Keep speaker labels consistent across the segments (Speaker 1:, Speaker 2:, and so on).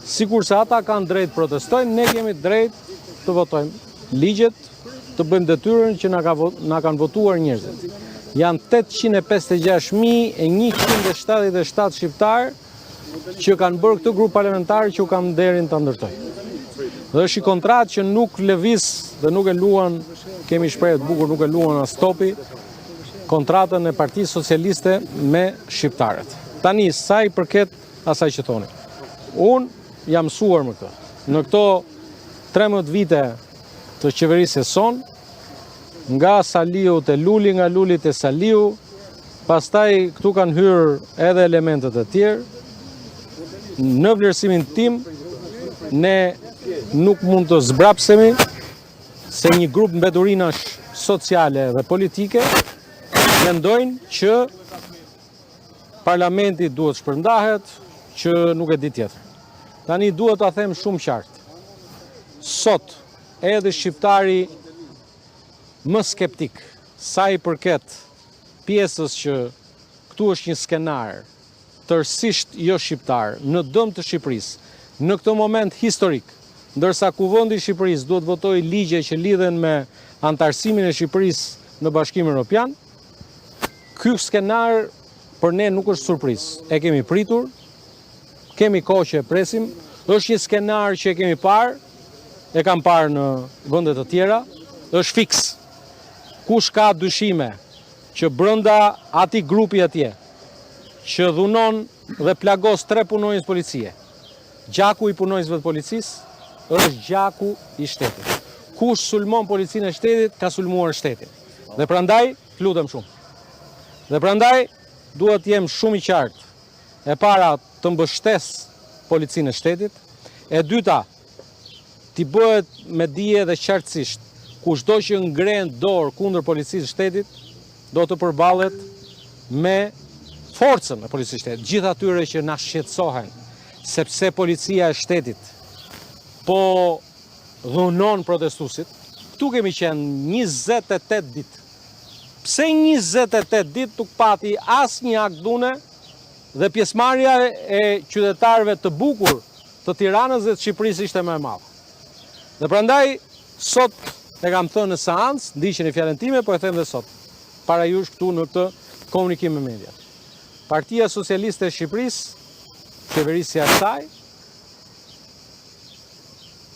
Speaker 1: Sikur se ata kanë drejt protestojnë, ne kemi drejt të votojmë ligjet, të bëjmë detyrën që na kanë votuar njerëzit. Janë 856.177 shqiptarë që kanë bërë këtë grup parlamentar që u kam nderin të ndërtoj. Dhe është i kontratë që nuk lëviz dhe nuk e luan, kemi shprehje të bukur, nuk e luan as topi, kontratën e Partisë Socialiste me shqiptarët. Tani, sa i përket asaj që thoni. Unë jam mësuar më këtë. Në këto 13 vite të qeverisë son, nga Saliu te Luli, nga Luli te Saliu, pastaj këtu kanë hyrë edhe elementet e tjerë. Në vlerësimin tim, ne nuk mund të zbrapsemi se një grup mbetërinash sociale dhe politike mendojnë që parlamenti duhet shpërndahet, që nuk e di tjetër. Tani duhet ta them shumë qartë. Sot edhe shqiptari më skeptik sa i përket pjesës që këtu është një skenar tërësisht jo shqiptar në dëm të Shqipërisë në këtë moment historik, ndërsa Kuvendi i Shqipërisë duhet votojë ligje që lidhen me antarësimin e Shqipërisë në Bashkimin Evropian, ky skenar për ne nuk është surprizë. E kemi pritur, kemi kohë që e presim, është një skenar që e kemi parë, e kam parë në vende të tjera, është fiks. Kush ka dyshime që brenda atij grupi atje, që dhunon dhe plagos 3 punonjës policie, gjaku i punonjësve të policisë është gjaku i shtetit. Kush sulmon policinë e shtetit, ka sulmuar shtetin. Dhe prandaj, lutem shumë. Dhe prandaj, duhet jem shumë i qartë. E para, të mbështes policinë e shtetit. E dyta, t'i bëhet me dije dhe qartësisht, kushdo që ngren dorë kundër policisë së shtetit, do të përballet me forcën e policisë së shtetit. Gjithë atyre që na shqetësohen, sepse policia e shtetit po dhunon protestuesit. Këtu kemi qenë 28 ditë. Pse 28 ditë nuk pati asnjë akt dhune dhe pjesëmarrja e qytetarëve të bukur të Tiranës dhe të Shqipërisë ishte më e madhe. Dhe prandaj sot e kam thënë në seancë, ndiqeni fjalën time, po e them dhe sot, para jush këtu në këtë komunikim me mediat. Partia Socialiste e Shqipërisë, qeverisja e saj,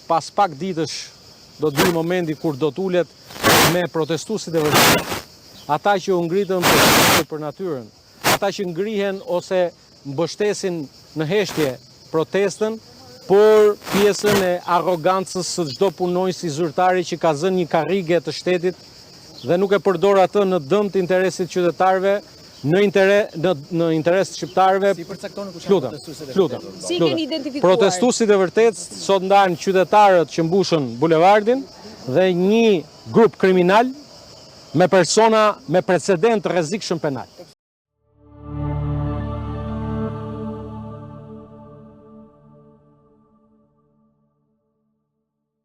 Speaker 1: pas pak ditësh do të vi momenti kur do të ulet me protestuesit e vërtetë. Ata që u ngritën për natyrën, ata që ngrihen ose mbështesin në heshtje protestën për pjesën e arrogancës së çdo punonjësi zyrtari që ka zënë një karrige të shtetit dhe nuk e përdor atë në dëm të interesit qytetarëve, në interes të shqiptarëve.
Speaker 2: Si përcakton kush janë protestuesit e vërtetë?
Speaker 3: Si keni identifikuar?
Speaker 1: Protestuesit e vërtetë sot ndahen qytetarët që mbushën bulevardin dhe një grup kriminal me persona me precedent rrezikshëm penal.